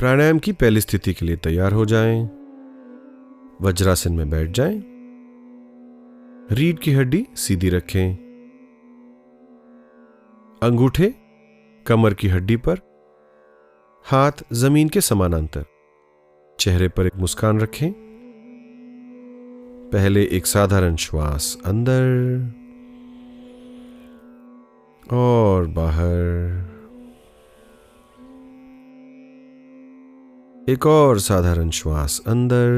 प्राणायाम की पहली स्थिति के लिए तैयार हो जाएं। वज्रासन में बैठ जाएं। रीढ़ की हड्डी सीधी रखें। अंगूठे कमर की हड्डी पर, हाथ जमीन के समानांतर। चेहरे पर एक मुस्कान रखें। पहले एक साधारण श्वास अंदर और बाहर। एक और साधारण श्वास अंदर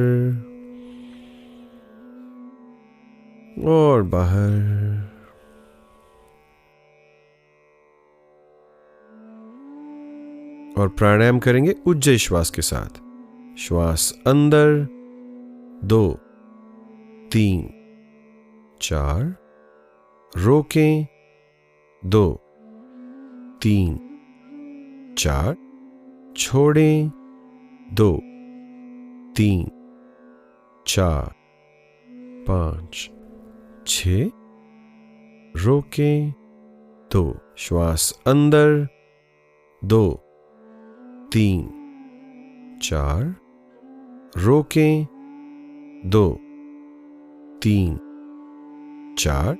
और बाहर। और प्राणायाम करेंगे उज्जयी श्वास के साथ। श्वास अंदर 2 3 4, रोकें 2 3 4, छोड़ें 2 3 4 5 6, रोकें 2। श्वास अंदर 2 3 4, रोकें 2 3 4,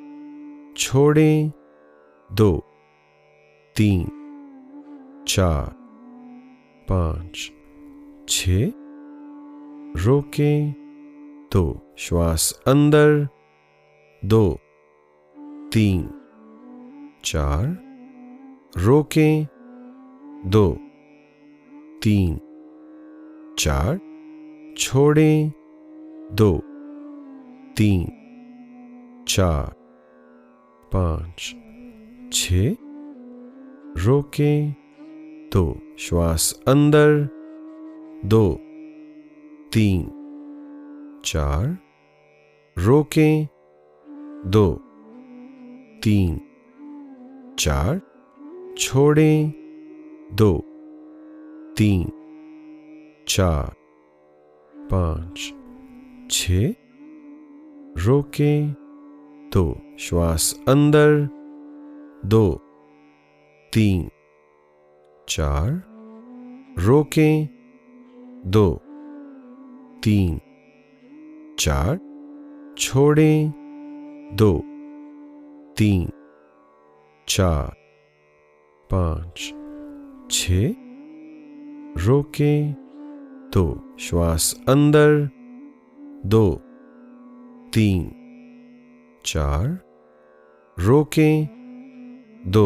छोड़ें 2 3 4 5 6, रोकें 2। श्वास अंदर 2 3 4, रोकें 2 3 4, छोड़ें 2 3 4 5 6, रोकें 2। श्वास अंदर 2 3 4, रोकें 2 3 4, छोड़ें 2 3 4 5 6, रोकें 2। श्वास अंदर 2 3 4, रोकें 2 3 4, छोड़ें 2 3 4 5 6, रोकें 2। श्वास अंदर 2 3 4, रोकें 2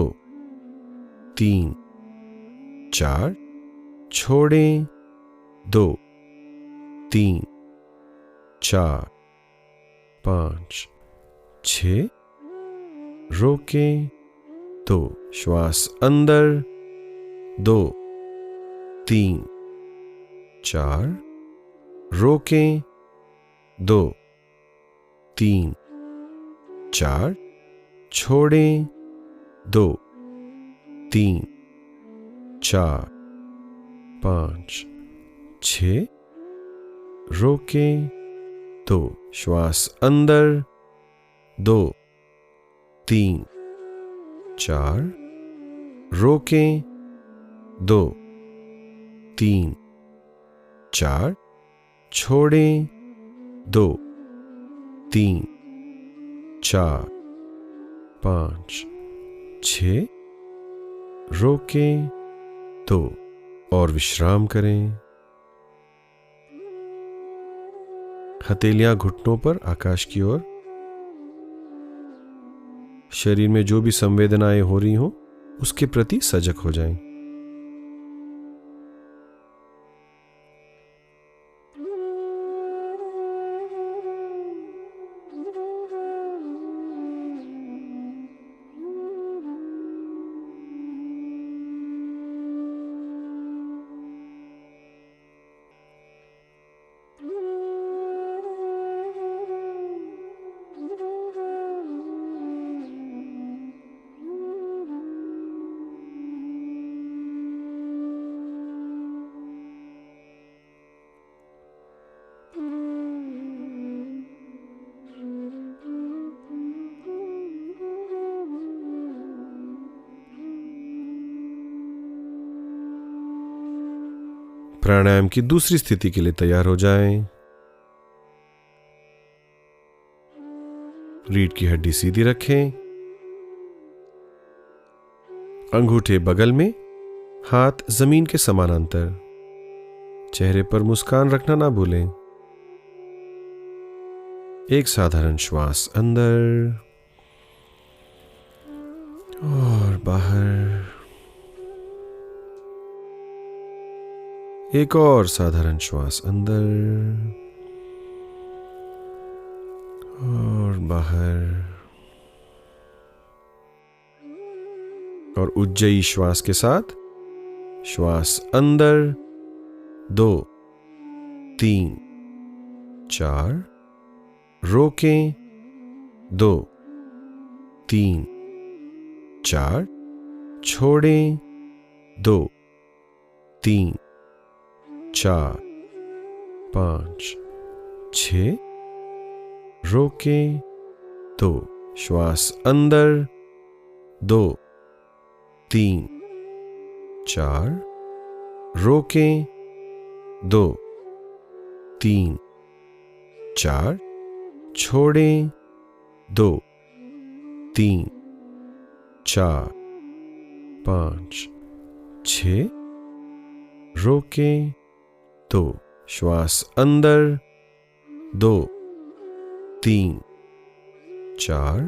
3 4, छोड़ें 2 3 4 5 6, रोकें 2। श्वास अंदर 2 3 4, रोकें 2 3 4, छोड़ें 2 3 4 5 6, रोकें 2। श्वास अंदर 2 3 4, रोकें 2 3 4, छोड़ें 2 3 4 5 6, रोकें 2 और विश्राम करें। हथेलियां घुटनों पर आकाश की ओर। शरीर में जो भी संवेदनाएं हो रही हों उसके प्रति सजग हो जाएं। प्राणायाम की दूसरी स्थिति के लिए तैयार हो जाएं। रीढ़ की हड्डी सीधी रखें, अंगूठे बगल में, हाथ जमीन के समानांतर। चेहरे पर मुस्कान रखना ना भूलें। एक साधारण श्वास अंदर और बाहर। एक और साधारण श्वास अंदर और बाहर। और उज्जयी श्वास के साथ श्वास अंदर 2 3 4, रोकें 2 3 4, छोड़ें 2 3 4 5 6, रोकें 2, श्वास अंदर 2 3 4, रोकें 2 3 4, छोड़ें 2 3 4 5 6, रोकें 2, श्वास अंदर 2 3 4,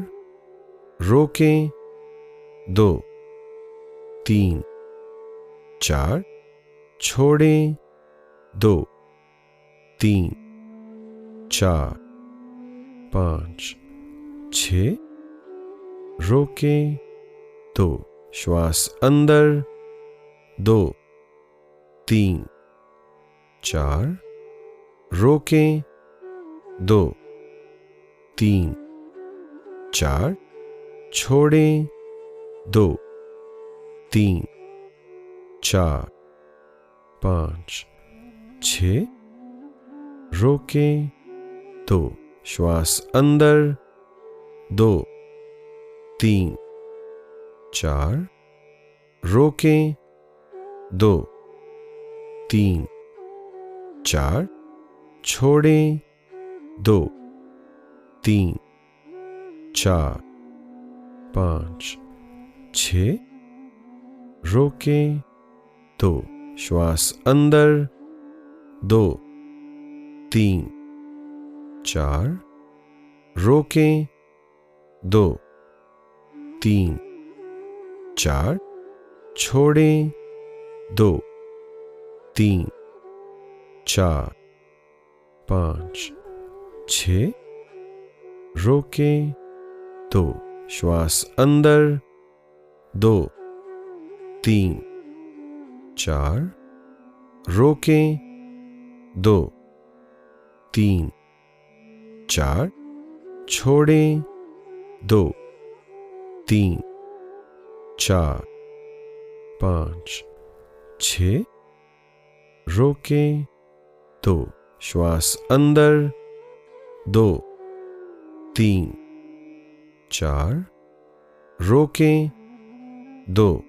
रोकें 2 3 4, छोड़ें 2 3 4 5 6, रोकें 2, श्वास अंदर 2 3 4, रोकें 2 3 4, छोड़ें 2 3 4 5 6, रोकें 2, श्वास अंदर 2 3 4, रोकें 2 3 4, छोड़ें 2 3 4 5 6, रोकें 2, श्वास अंदर 2 3 4, रोकें 2 3 4, छोड़ें 2 3 4 5 6, रोकें 2, श्वास अंदर 2 3 4, रोकें 2 3 4, छोड़ें 2 3 4 5 6, रोकें 2, श्वास अंदर 2 3 4, रोकें 2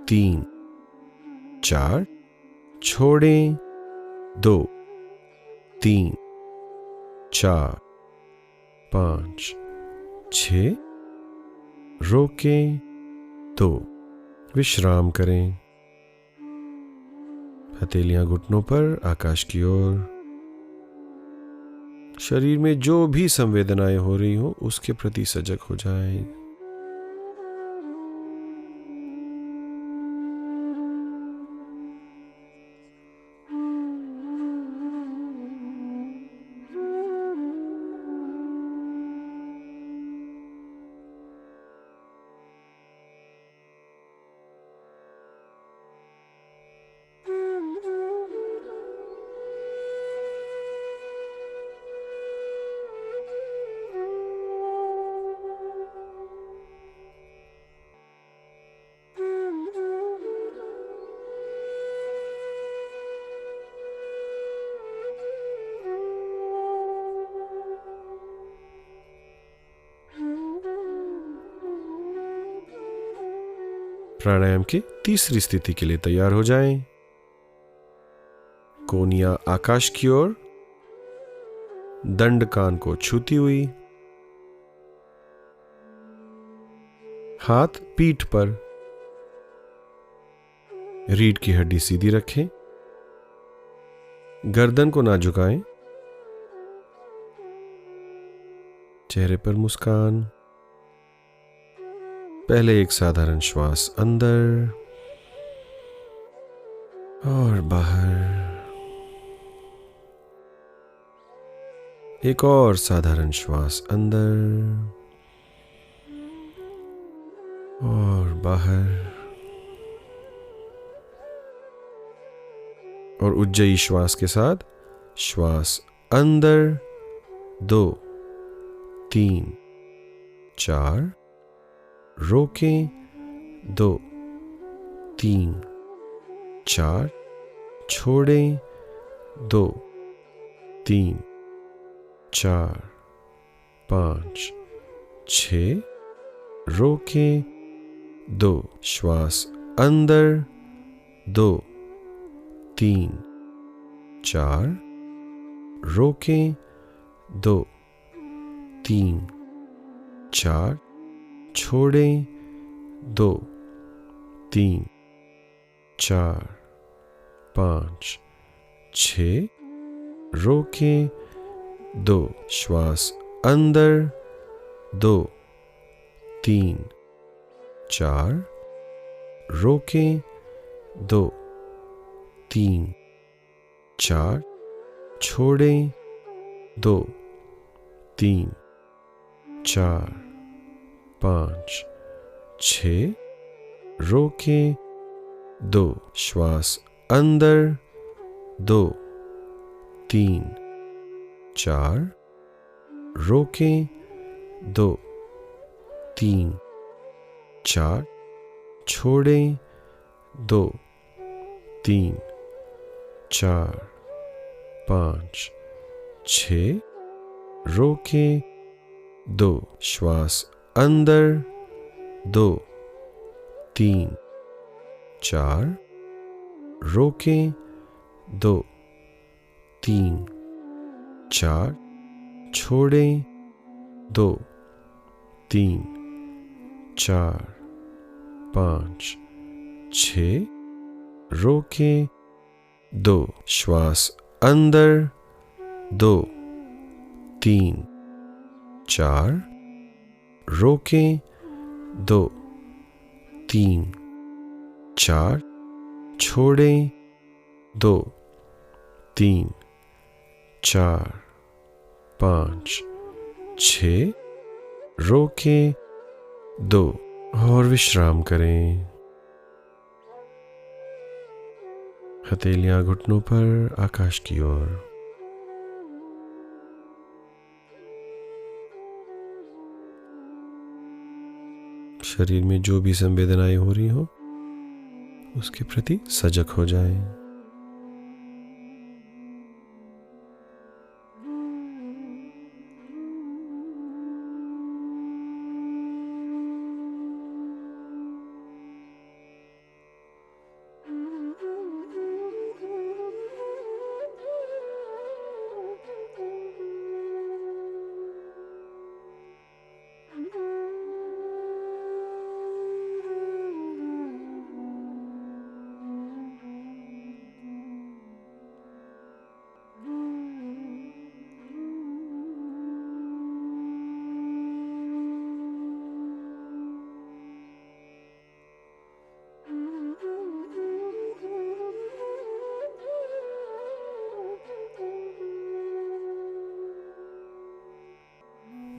3 4, छोड़ें 2 3 4 5 6, रोकें 2, विश्राम करें। हथेलियां घुटनों पर, आकाश की ओर। शरीर में जो भी संवेदनाएं हो रही हो उसके प्रति सजग हो जाएं। प्राणायाम की तीसरी स्थिति के लिए तैयार हो जाएं। कोनियां आकाश की ओर, दंड कान को छूती हुई, हाथ पीठ पर, रीढ़ की हड्डी सीधी रखें, गर्दन को ना झुकाएं, चेहरे पर मुस्कान। पहले एक साधारण श्वास अंदर और बाहर, एक और साधारण श्वास अंदर और बाहर, और उज्जयी श्वास के साथ श्वास अंदर 2 3 4, रोकें 2 3 4, छोड़ें 2 3 4 5 6, रोकें 2, श्वास अंदर 2 3 4, रोकें 2 3 4, छोड़ें 2 3 4 5 6, रोकें 2, श्वास अंदर 2 3 4, रोकें 2 3 4, छोड़ें 2 3 4 5 6, रोकें 2, श्वास अंदर 2 3 4, रोकें 2 3 4, छोड़ें 2 3 4 5 6, रोकें 2, श्वास अंदर 2 3 4, रोकें 2 3 4, छोड़ें 2 3 4 5 6, रोकें 2, श्वास अंदर 2 3 4, रोकें 2 3 4, छोड़ें 2 3 4 5 6, रोकें 2, और विश्राम करें। हथेलियां घुटनों पर, आकाश की ओर। शरीर में जो भी संवेदनाएं हो रही हो उसके प्रति सजग हो जाएं।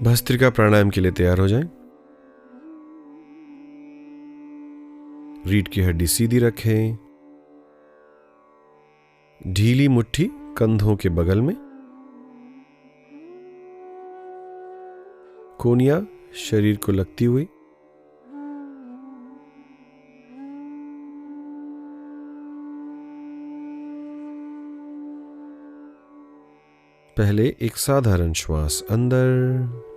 भस्त्रिका प्राणायाम के लिए तैयार हो जाएं। रीढ़ की हड्डी सीधी रखें, ढीली मुट्ठी कंधों के बगल में, कोनियां शरीर को लगती हुई, पहले एक साधारण श्वास अंदर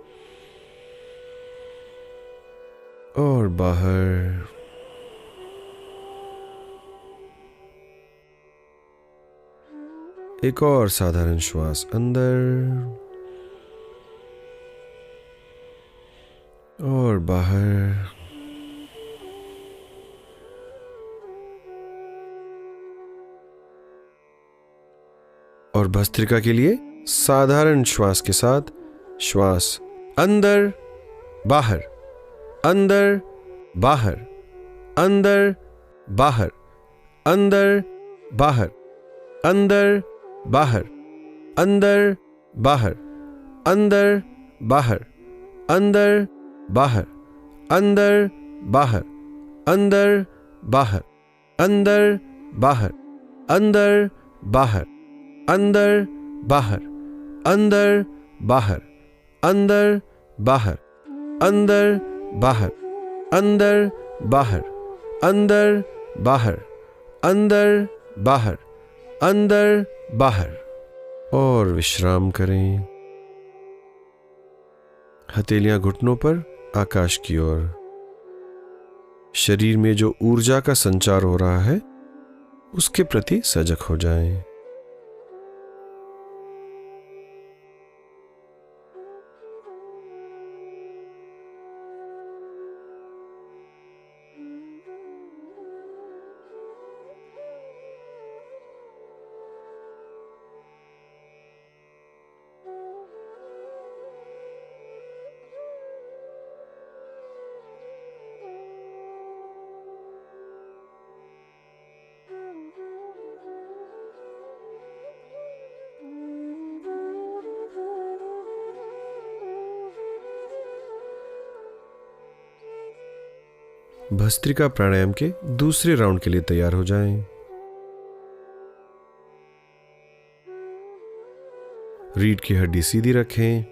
और बाहर, एक और साधारण श्वास अंदर और बाहर। और भस्त्रिका के लिए साधारण श्वास के साथ श्वास अंदर बाहर, अंदर बाहर, अंदर बाहर, अंदर बाहर, अंदर बाहर, अंदर बाहर, अंदर बाहर, अंदर बाहर, अंदर बाहर, अंदर बाहर, अंदर बाहर, अंदर बाहर, अंदर बाहर, अंदर बाहर, अंदर बाहर, अंदर बाहर, अंदर बाहर, अंदर बाहर, अंदर बाहर, अंदर बाहर। और विश्राम करें। हथेलियां घुटनों पर, आकाश की ओर। शरीर में जो ऊर्जा का संचार हो रहा है उसके प्रति सजग हो जाएं। भस्त्रिका प्राणायाम के दूसरे राउंड के लिए तैयार हो जाएं। रीढ़ की हड्डी सीधी रखें।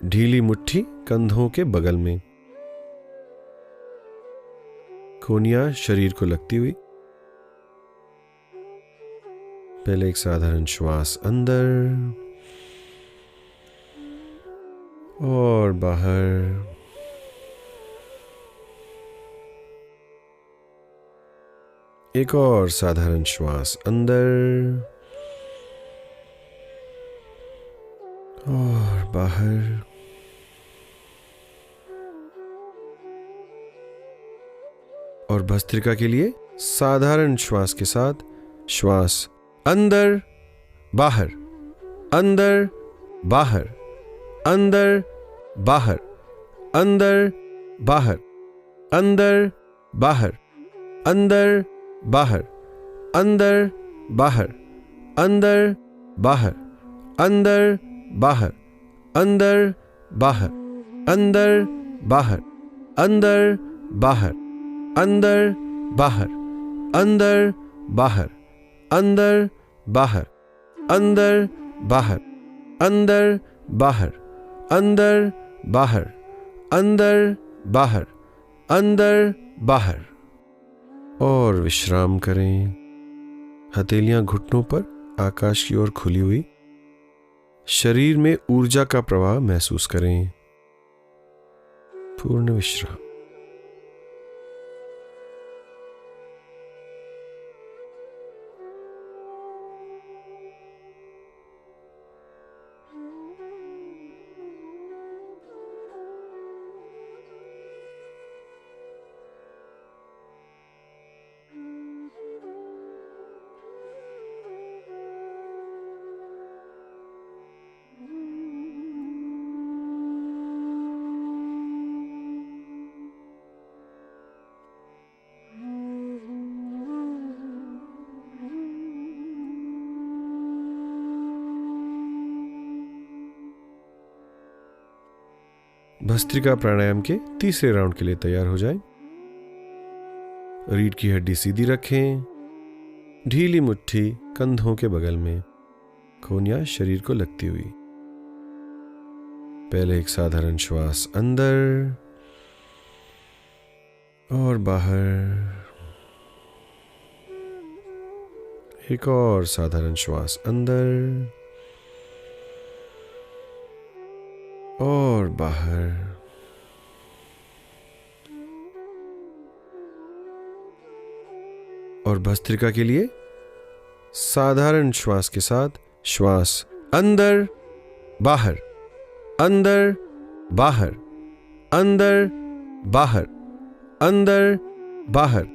ढीली मुट्ठी कंधों के बगल में। कोहनियां शरीर को लगती हुई। पहले एक साधारण श्वास अंदर और बाहर। एक और साधारण श्वास अंदर और बाहर। और भस्त्रिका के लिए साधारण श्वास के साथ श्वास अंदर बाहर, अंदर बाहर, अंदर बाहर, अंदर बाहर, अंदर बाहर, अंदर बाहर, अंदर बाहर, अंदर बाहर, अंदर बाहर, अंदर बाहर, अंदर बाहर, अंदर बाहर, अंदर बाहर, अंदर बाहर, अंदर बाहर, अंदर बाहर, अंदर बाहर, अंदर बाहर, अंदर बाहर, अंदर बाहर। और विश्राम करें। हथेलियां घुटनों पर, आकाश की ओर खुली हुई। शरीर में ऊर्जा का प्रवाह महसूस करें। पूर्ण विश्राम। भस्त्रिका प्राणायाम के तीसरे राउंड के लिए तैयार हो जाएं। रीढ़ की हड्डी सीधी रखें। ढीली मुट्ठी कंधों के बगल में। कोहनियां शरीर को लगती हुई। पहले एक साधारण श्वास अंदर और बाहर। एक और साधारण श्वास अंदर और बाहर। और भस्त्रिका के लिए साधारण श्वास के साथ श्वास अंदर बाहर, अंदर बाहर, अंदर बाहर, अंदर बाहर,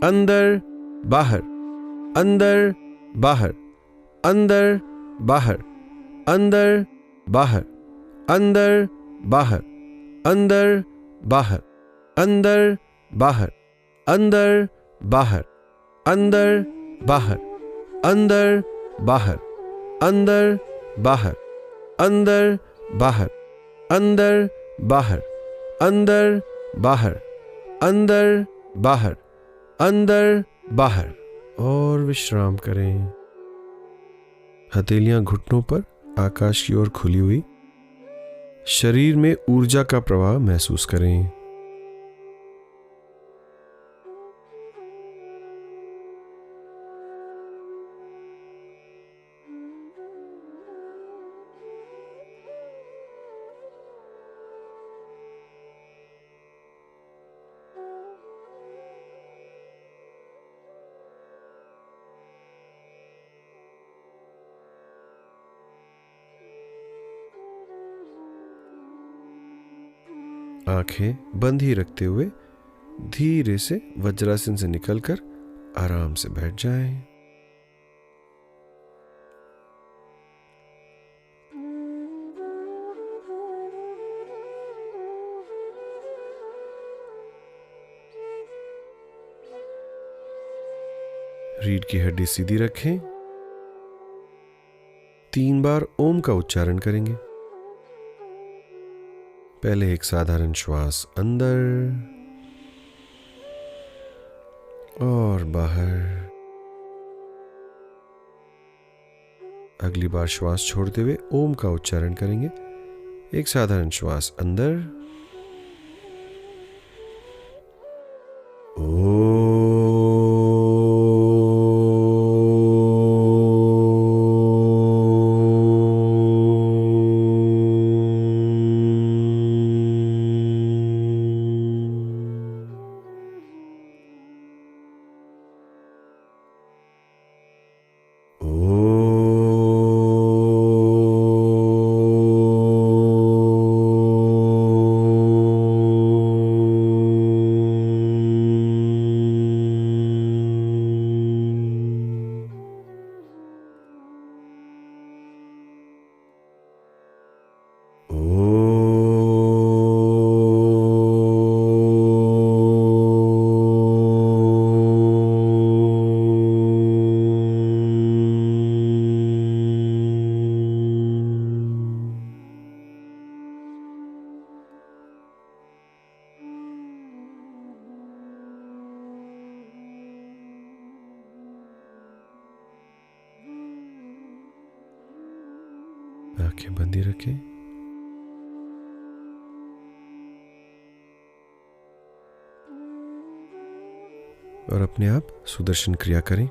अंदर बाहर, अंदर बाहर, अंदर बाहर, अंदर बाहर, अंदर बाहर, अंदर बाहर, अंदर बाहर, अंदर बाहर, अंदर बाहर, अंदर बाहर, अंदर बाहर, अंदर बाहर, अंदर बाहर, अंदर बाहर, अंदर बाहर, अंदर बाहर। और विश्राम करें। हथेलियां घुटनों पर आकाश की ओर खुली हुई। शरीर में ऊर्जा का प्रवाह महसूस करें। आंखें बंद ही रखते हुए धीरे से वज्रासन से निकलकर आराम से बैठ जाएं। रीढ़ की हड्डी सीधी रखें। 3 बार ओम का उच्चारण करेंगे। पहले एक साधारण श्वास अंदर और बाहर। अगली बार श्वास छोड़ते हुए ओम का उच्चारण करेंगे। एक साधारण श्वास अंदर आंखें बंदी रखें। और अपने आप सुदर्शन क्रिया करें।